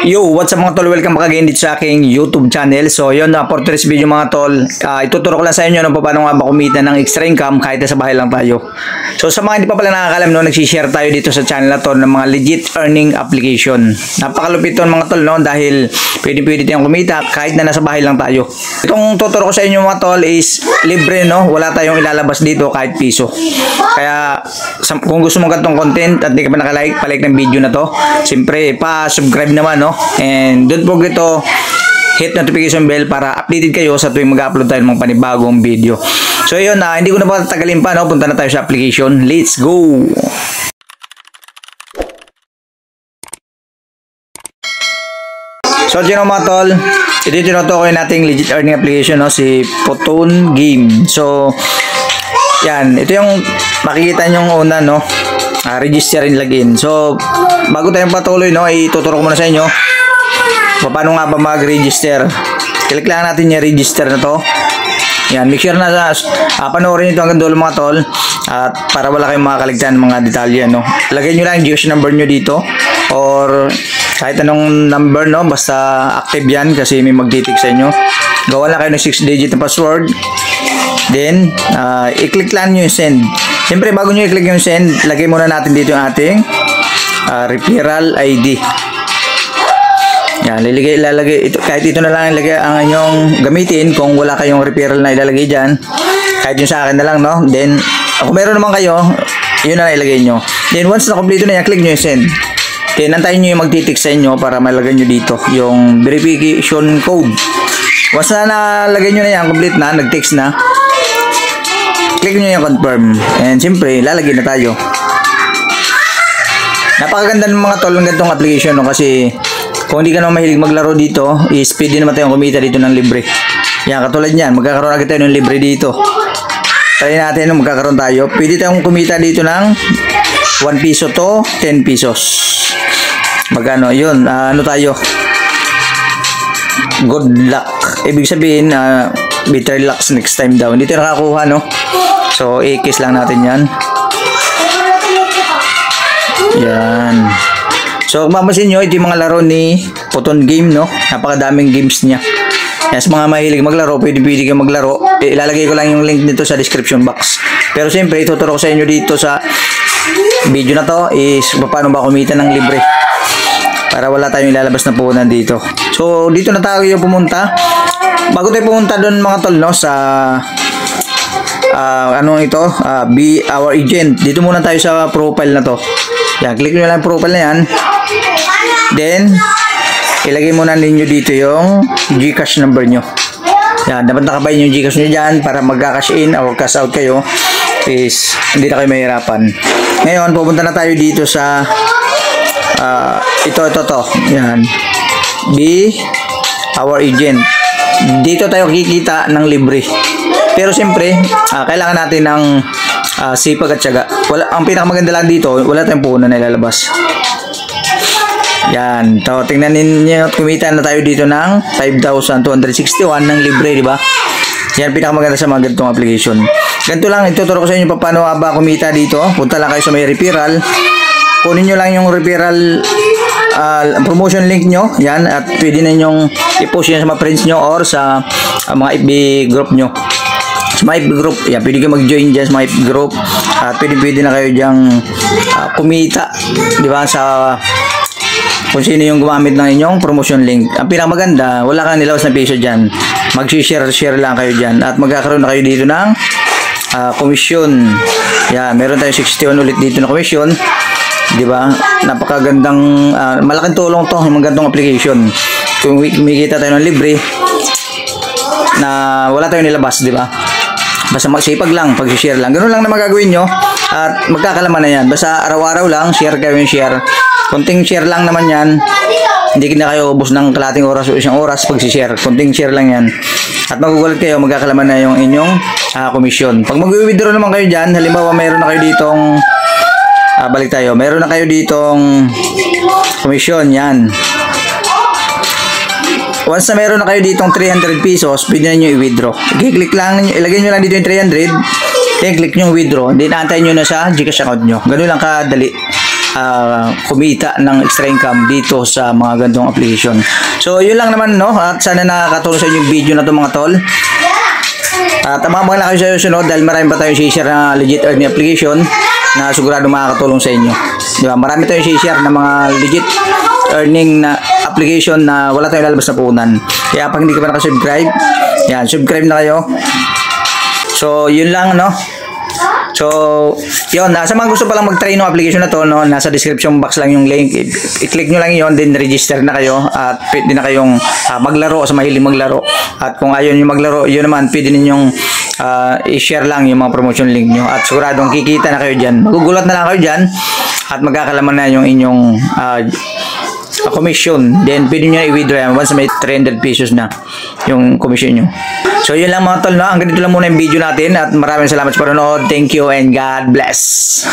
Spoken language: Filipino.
Yo, what's up mga tol? Welcome back again dito sa aking YouTube channel. So yun na, for today's video mga tol, ituturo ko lang sa inyo paano nga ba kumita ng extra income kahit sa bahay lang tayo. So sa mga hindi pa pala nakakalam, no, nagsishare tayo dito sa channel na to ng mga legit earning application. Napakalupit to mga tol, no, dahil pwede tayong kumita kahit na nasa bahay lang tayo. Itong tuturo ko sa inyo mga tol is libre, no, wala tayong ilalabas dito kahit piso. Kaya kung gusto mo ganitong content at di ka pa nakalike, palike ng video na to, siyempre pa-subscribe naman, no? And don't forget to hit notification bell para updated kayo sa tuwing mag-upload tayo ng mga panibagong video. So yun, hindi ko na pa tagalin pa, no? Punta na tayo sa application. Let's go! So yun mga tol, ito yung tinutukoy nating legit earning application, no? Si Photon Game. So yan, ito yung makikita nyo una, no? Register and login. So bago tayong patuloy, no, ituturo ko muna sa inyo paano nga ba mag-register. Click lang natin yung register na to. Yan, make sure na panoorin ito hanggang dulo mga tol, at para wala kayong makakaligtaan mga detalye, no. Lagay nyo lang yung GCash number nyo dito or kahit anong number, no, basta active yan kasi may magtitik sa inyo. Gawa lang kayo ng 6-digit na password. Then i-click lang nyo yung send. Siyempre bago nyo i-click yung send, lagay muna natin dito yung ating referral ID. Yan, ilalagay ito, kahit ito na lang ilagay ang inyong gamitin. Kung wala kayong referral na ilalagay dyan, kahit yung sa akin na lang, no. Then kung meron naman kayo, yun na ilagay nyo. Then once na complete na yan, click nyo yung send. Then antayin nyo yung magtitik sa inyo para malagay nyo dito yung verification code. Once na nalagay nyo na yan, complete na, nag-text na, click nyo yung confirm. And siyempre, lalagay na tayo. Napakaganda ng mga tol ng ganitong application, no? Kasi kung hindi ka naman mahilig maglaro dito, is pwede naman tayong kumita dito ng libre. Yan, katulad niyan, magkakaroon agad tayo ng libre dito. Try natin, no, magkakaroon tayo. Pwede tayong kumita dito ng 1 piso to 10 pesos. Magkano? Yun, ano tayo? Good luck. Ibig sabihin, better luck next time daw. Hindi tayo nakakuha, no? So, i-kiss lang natin yan. Yan. So, kung mapasin nyo, ito yung mga laro ni Photon Game, no? Napakadaming games niya. Yan, sa mga mahilig maglaro, pwede kayo maglaro. Ilalagay ko lang yung link nito sa description box. Pero siyempre, ituturo ko sa inyo dito sa video na to is paano ba kumita ng libre. Para wala tayong ilalabas na puhunan dito. So, dito na tayo pumunta. Bago tayo pumunta doon mga tol, no, sa ano ito, be our agent. Dito muna tayo sa profile na to. Yan, click nyo lang yung profile na yan. Then, ilagay muna ninyo dito yung GCash number nyo. Yan, dapat nakabayin yung GCash nyo dyan para magka-cash in or cash out kayo is hindi na kayo mahirapan. Ngayon, pupunta na tayo dito sa ito. Yan. Be our agent. Dito tayo kikita ng libre. Pero siyempre, kailangan natin ng sipag at tiyaga. Ang pinakamaganda lang dito, wala tayong puhunan na ilalabas. Yan. So, tingnan ninyo, kumita na tayo dito ng 5,261 ng libre, di ba? Yan, pinakamaganda sa mga ganitong application. Ganito lang, ituturo ko sa inyo paano ba kumita dito. Punta lang kayo sa may referral. Kunin nyo lang yung referral promotion link nyo. Yan, at pwede na nyong i-post yan sa mga friends nyo or sa mga FB group nyo. Sa mga FB group, yan, pwede kayo mag-join dyan sa mga FB group. At pwede na kayo dyang kumita, di ba, sa kung sino yung gumamit ng inyong promotion link. Ang pinakamaganda, wala kang nilawas na piso dyan. Mag-share lang kayo dyan. At magkakaroon na kayo dito ng komisyon. Yan, meron tayong 61 ulit dito na komisyon. Di ba? Napakagandang, malaking tulong to, yung magandang application. Kung kumikita tayo ng libre, na wala tayong nilabas, di ba? Basta magsipag lang, pag-share lang. Ganun lang na magagawin nyo. At magkakalaman na yan. Basta araw-araw lang, share kayo yung share. Kunting share lang naman yan. Hindi na kayo ubos ng kalating oras o isang oras pag-share. Kunting share lang yan. At magugulat kayo, magkakalaman na yung inyong komisyon. Pag mag-withdraw naman kayo dyan, halimbawa mayroon na kayo ditong balik tayo. Meron na kayo ditong komisyon, yan. Once na meron na kayo ditong 300 pesos, pwede na nyo i-withdraw. I-click lang, ilagay nyo lang dito yung 300, then click nyo withdraw, then antayin nyo na sa GCash account nyo. Ganun lang kadali. kumita ng extra income dito sa mga ganitong application. So yun lang naman, no, at sana nakakatulong sa inyo yung video na to mga tol. At mga na kayo sa susunod dahil marami pa tayong share na legit earning application na sigurado makakatulong sa inyo. Di ba? Marami tayong share na mga legit earning na application na wala tayong lalabas na puhunan. Kaya pag hindi ka pa nakasubscribe, yan, subscribe na kayo. So, yun lang, no? So, yun, sa mga gusto palang mag-try ng application na to, no, nasa description box lang yung link. I-click nyo lang yun, then register na kayo at pwede na kayong maglaro sa mahiling maglaro. At kung ayaw nyo maglaro, yun naman, pwede ninyong i-share lang yung mga promotion link nyo at siguradong kikita na kayo dyan. Magugulat na lang kayo dyan at magkakalaman na yung inyong commission. Then, pwede nyo i-withdraw yan once may 300 pesos na yung commission nyo. So, yun lang mga tol, no? Hanggang dito lang muna yung video natin at maraming salamat sa panonood. Thank you and God bless.